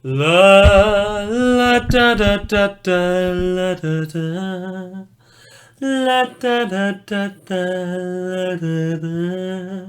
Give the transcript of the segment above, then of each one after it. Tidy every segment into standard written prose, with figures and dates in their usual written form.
La la da da da da la da da la da da da da la da da.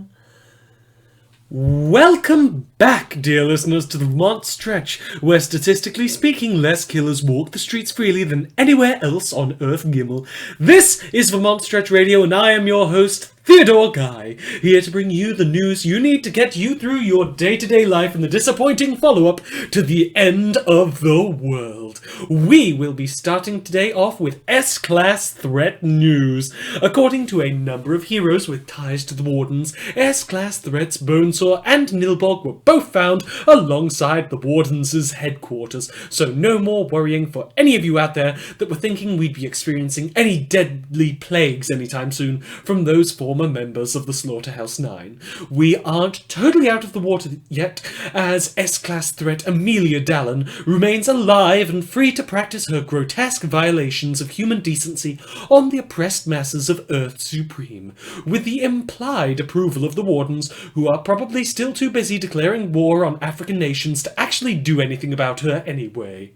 Welcome back, dear listeners, to the Vermont Stretch, where statistically speaking, less killers walk the streets freely than anywhere else on Earth Gimel. This is Vermont Stretch Radio, and I am your host, Theodore Guy, here to bring you the news you need to get you through your day-to-day life and the disappointing follow-up to the end of the world. We will be starting today off with S-Class threat news. According to a number of heroes with ties to the Wardens, S-Class threats Bonesaw and Nilbog were both found alongside the Wardens' headquarters, so no more worrying for any of you out there that were thinking we'd be experiencing any deadly plagues anytime soon from those former members of the Slaughterhouse 9. We aren't totally out of the water yet, as S-Class threat Amelia Dallin remains alive and free to practice her grotesque violations of human decency on the oppressed masses of Earth Supreme, with the implied approval of the Wardens, who are probably still too busy declaring war on African nations to actually do anything about her anyway.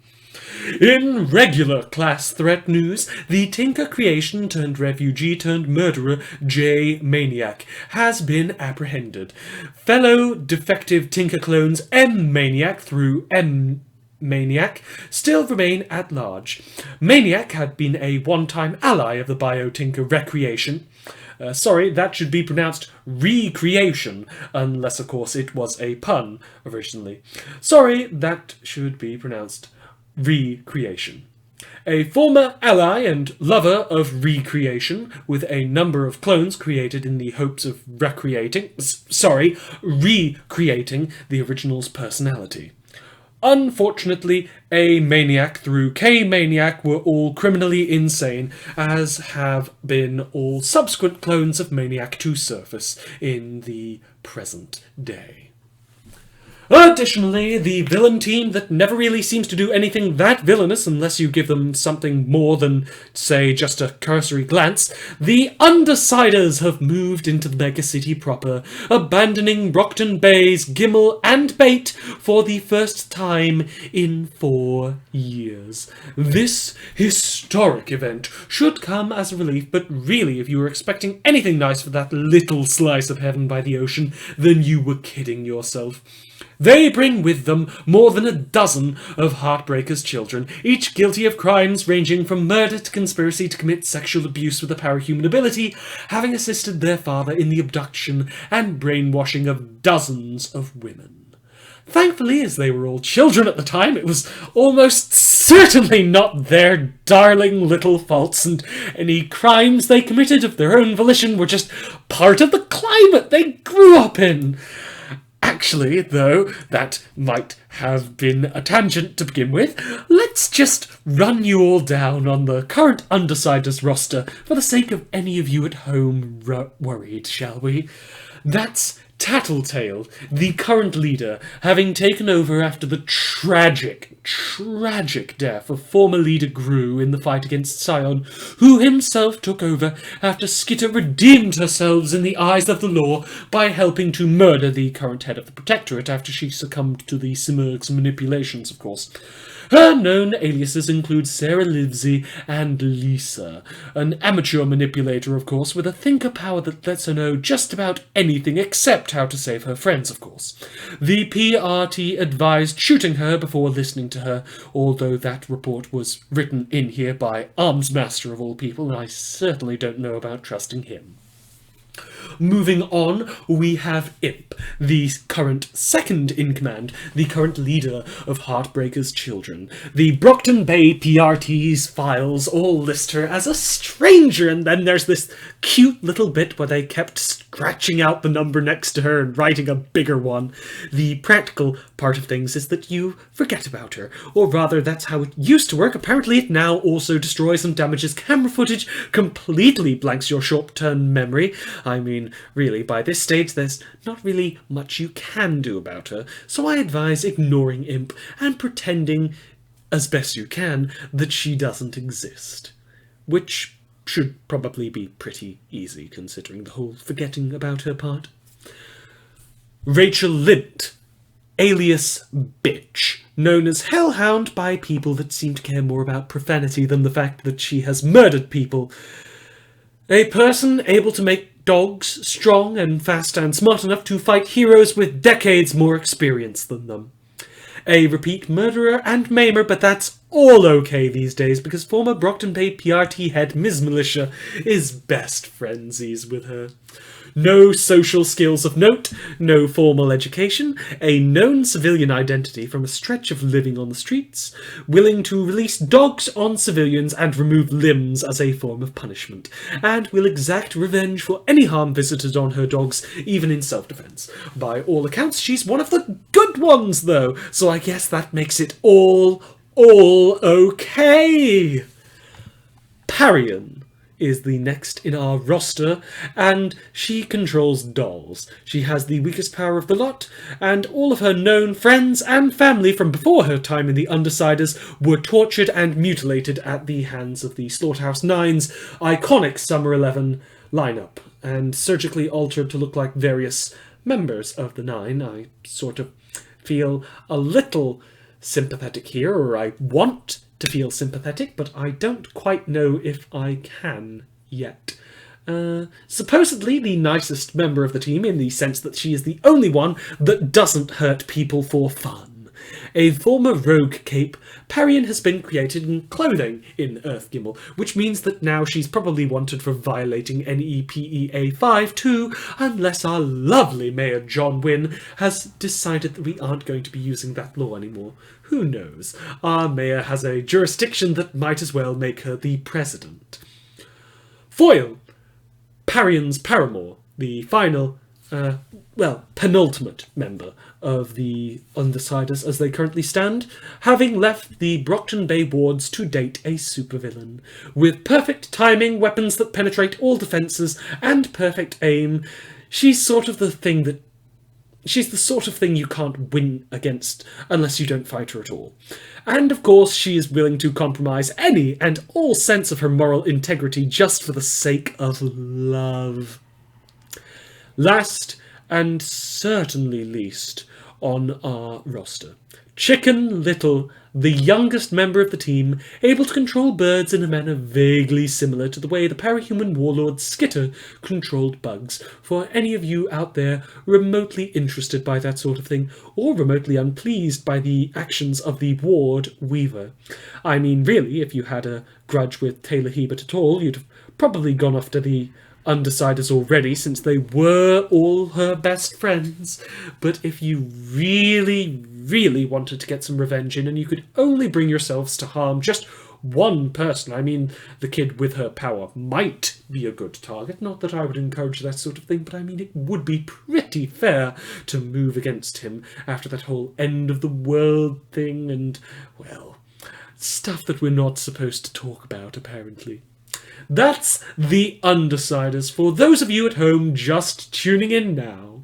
In regular class threat news, the Tinker creation turned refugee turned murderer J Maniac has been apprehended. Fellow defective Tinker clones M Maniac through M Maniac still remain at large. Maniac had been a one-time ally of the Bio-Tinker Recreation. Sorry, that should be pronounced recreation, unless of course it was a pun originally. Sorry, that should be pronounced recreation. A former ally and lover of recreation, with a number of clones created in the hopes of recreating the original's personality. Unfortunately, A Maniac through K Maniac were all criminally insane, as have been all subsequent clones of Maniac to surface in the present day. Additionally, the villain team that never really seems to do anything that villainous unless you give them something more than, say, just a cursory glance, the Undersiders have moved into the megacity proper, abandoning Rockton Bay's Gimel and Bait for the first time in 4 years. This historic event should come as a relief, but really, if you were expecting anything nice for that little slice of heaven by the ocean, then you were kidding yourself. They bring with them more than a dozen of Heartbreaker's children, each guilty of crimes ranging from murder to conspiracy to commit sexual abuse with a parahuman ability, having assisted their father in the abduction and brainwashing of dozens of women. Thankfully, as they were all children at the time, it was almost certainly not their darling little faults, and any crimes they committed of their own volition were just part of the climate they grew up in. Actually, though, that might have been a tangent to begin with, let's just run you all down on the current Undersiders roster for the sake of any of you at home worried, shall we? That's Tattletale, the current leader, having taken over after the tragic death of former leader Gru in the fight against Scion, who himself took over after Skitter redeemed herself in the eyes of the law by helping to murder the current head of the Protectorate after she succumbed to the Simurgh's manipulations, of course. Her known aliases include Sarah Livesey and Lisa, an amateur manipulator, of course, with a thinker power that lets her know just about anything except how to save her friends, of course. The PRT advised shooting her before listening to her, although that report was written in here by Armsmaster of all people, and I certainly don't know about trusting him. Moving on, we have Imp, the current second-in-command, the current leader of Heartbreaker's children. The Brockton Bay PRT's files all list her as a stranger, and then there's this cute little bit where they kept scratching out the number next to her and writing a bigger one. The practical part of things is that you forget about her, or rather that's how it used to work. Apparently it now also destroys and damages camera footage, completely blanks your short-term memory. I mean, really, by this stage there's not really much you can do about her, so I advise ignoring Imp and pretending, as best you can, that she doesn't exist. Which should probably be pretty easy, considering the whole forgetting about her part. Rachel Lint, alias Bitch, known as Hellhound by people that seem to care more about profanity than the fact that she has murdered people. A person able to make dogs strong and fast and smart enough to fight heroes with decades more experience than them. A repeat murderer and maimer, but that's all okay these days because former Brockton Bay PRT head Ms. Militia is best friendsies with her. No social skills of note, no formal education, a known civilian identity from a stretch of living on the streets, willing to release dogs on civilians and remove limbs as a form of punishment, and will exact revenge for any harm visited on her dogs, even in self-defense. By all accounts, she's one of the good ones, though, so I guess that makes it all okay. Parian is the next in our roster, and she controls dolls. She has the weakest power of the lot, and all of her known friends and family from before her time in the Undersiders were tortured and mutilated at the hands of the Slaughterhouse Nine's iconic Summer 11 lineup, and surgically altered to look like various members of the Nine. I sort of feel a little sympathetic here, or I want to feel sympathetic, but I don't quite know if I can yet. Supposedly the nicest member of the team in the sense that she is the only one that doesn't hurt people for fun. A former rogue cape, Parian has been created in clothing in Earthgimel, which means that now she's probably wanted for violating NEPEA 5 too, unless our lovely Mayor John Wynne has decided that we aren't going to be using that law anymore. Who knows? Our mayor has a jurisdiction that might as well make her the president. Foil, Parian's paramour, the final, penultimate member of the Undersiders as they currently stand, having left the Brockton Bay wards to date a supervillain. With perfect timing, weapons that penetrate all defences, and perfect aim, she's the sort of thing you can't win against unless you don't fight her at all. And of course, she is willing to compromise any and all sense of her moral integrity just for the sake of love. Last, and certainly least, on our roster, Chicken Little, the youngest member of the team, able to control birds in a manner vaguely similar to the way the parahuman warlord Skitter controlled bugs, for any of you out there remotely interested by that sort of thing, or remotely unpleased by the actions of the ward Weaver. I mean, really, if you had a grudge with Taylor Hebert at all, you'd have probably gone off to the Undersiders already, since they were all her best friends. But if you really wanted to get some revenge in, and you could only bring yourselves to harm just one person, I mean, the kid with her power might be a good target. Not that I would encourage that sort of thing, but I mean, it would be pretty fair to move against him after that whole end of the world thing and, well, stuff that we're not supposed to talk about, apparently. That's the Undersiders for those of you at home just tuning in now.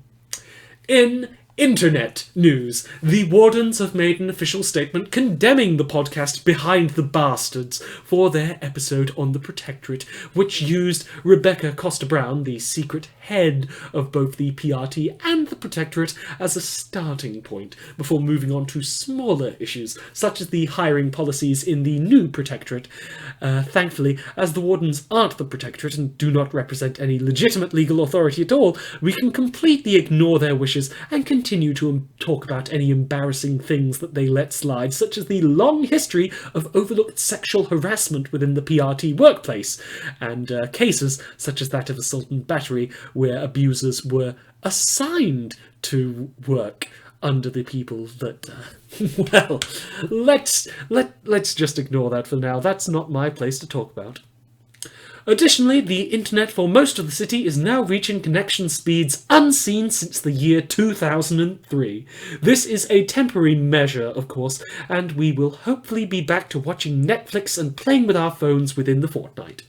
In internet news, the Wardens have made an official statement condemning the podcast Behind the Bastards for their episode on the Protectorate, which used Rebecca Costa-Brown, the secret head of both the PRT and the Protectorate, as a starting point before moving on to smaller issues, such as the hiring policies in the new Protectorate. Thankfully, as the Wardens aren't the Protectorate and do not represent any legitimate legal authority at all, we can completely ignore their wishes and continue to talk about any embarrassing things that they let slide, such as the long history of overlooked sexual harassment within the PRT workplace, and cases such as that of assault and battery, where abusers were assigned to work under the people that, well, let's just ignore that for now. That's not my place to talk about. Additionally, the internet for most of the city is now reaching connection speeds unseen since the year 2003. This is a temporary measure, of course, and we will hopefully be back to watching Netflix and playing with our phones within the fortnight.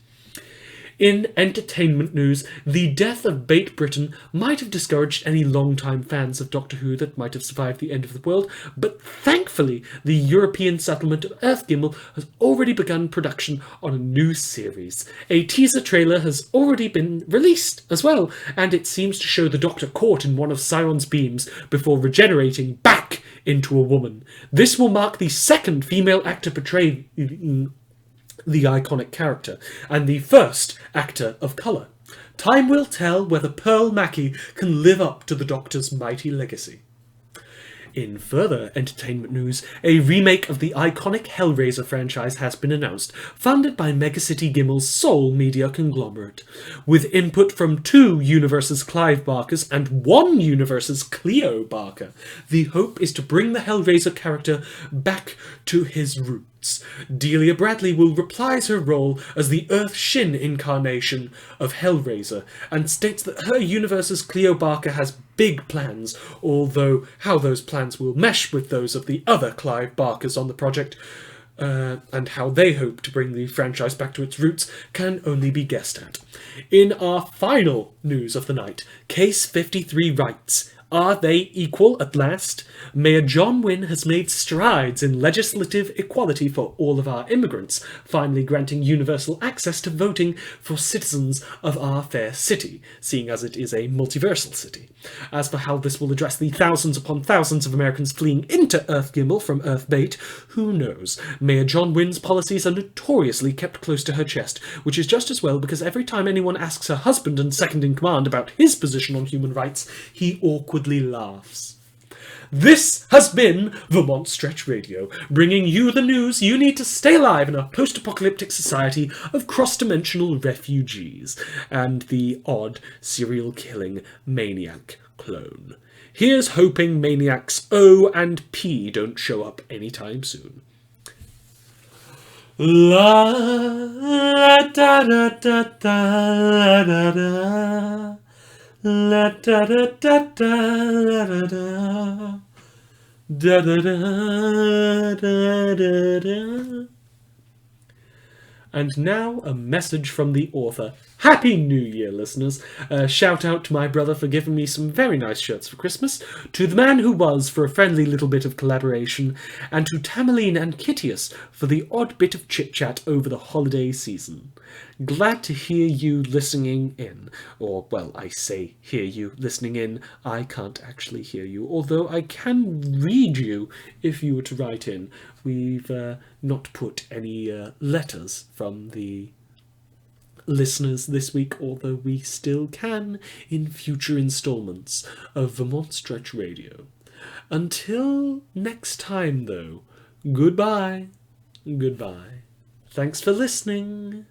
In entertainment news, the death of Bate Britain might have discouraged any long-time fans of Doctor Who that might have survived the end of the world, but thankfully the European settlement of Earthgimel has already begun production on a new series. A teaser trailer has already been released as well, and it seems to show the Doctor caught in one of Cyron's beams before regenerating back into a woman. This will mark the second female actor portraying the iconic character, and the first actor of colour. Time will tell whether Pearl Mackie can live up to the Doctor's mighty legacy. In further entertainment news, a remake of the iconic Hellraiser franchise has been announced, funded by Megacity Gimmel's sole media conglomerate. With input from 2 Universe's Clive Barkers and 1 Universe's Cleo Barker, the hope is to bring the Hellraiser character back to his roots. Delia Bradley will reprise her role as the Earth Shin incarnation of Hellraiser, and states that her universe's Cleo Barker has big plans, although how those plans will mesh with those of the other Clive Barkers on the project, and how they hope to bring the franchise back to its roots, can only be guessed at. In our final news of the night, Case 53 writes, "Are they equal at last? Mayor John Wynne has made strides in legislative equality for all of our immigrants, finally granting universal access to voting for citizens of our fair city, seeing as it is a multiversal city. As for how this will address the thousands upon thousands of Americans fleeing into Earthgimel from Earthbait, who knows? Mayor John Wynne's policies are notoriously kept close to her chest, which is just as well because every time anyone asks her husband and second-in-command about his position on human rights, he awkwardly laughs." This has been Vermont Stretch Radio, bringing you the news you need to stay alive in a post-apocalyptic society of cross-dimensional refugees and the odd serial-killing maniac clone. Here's hoping maniacs O and P don't show up anytime soon. La la da da da da da da. La da da da da da da da da da da da. And now a message from the author. Happy New Year, listeners. Shout out to my brother for giving me some very nice shirts for Christmas, to the man who was for a friendly little bit of collaboration, and to Tamerlane and Kitius for the odd bit of chit-chat over the holiday season. Glad to hear you listening in. Or, well, I say hear you listening in. I can't actually hear you, although I can read you if you were to write in. We've not put any letters from the listeners this week, although we still can in future installments of Vermont Stretch Radio. Until next time, though, goodbye. Goodbye. Thanks for listening.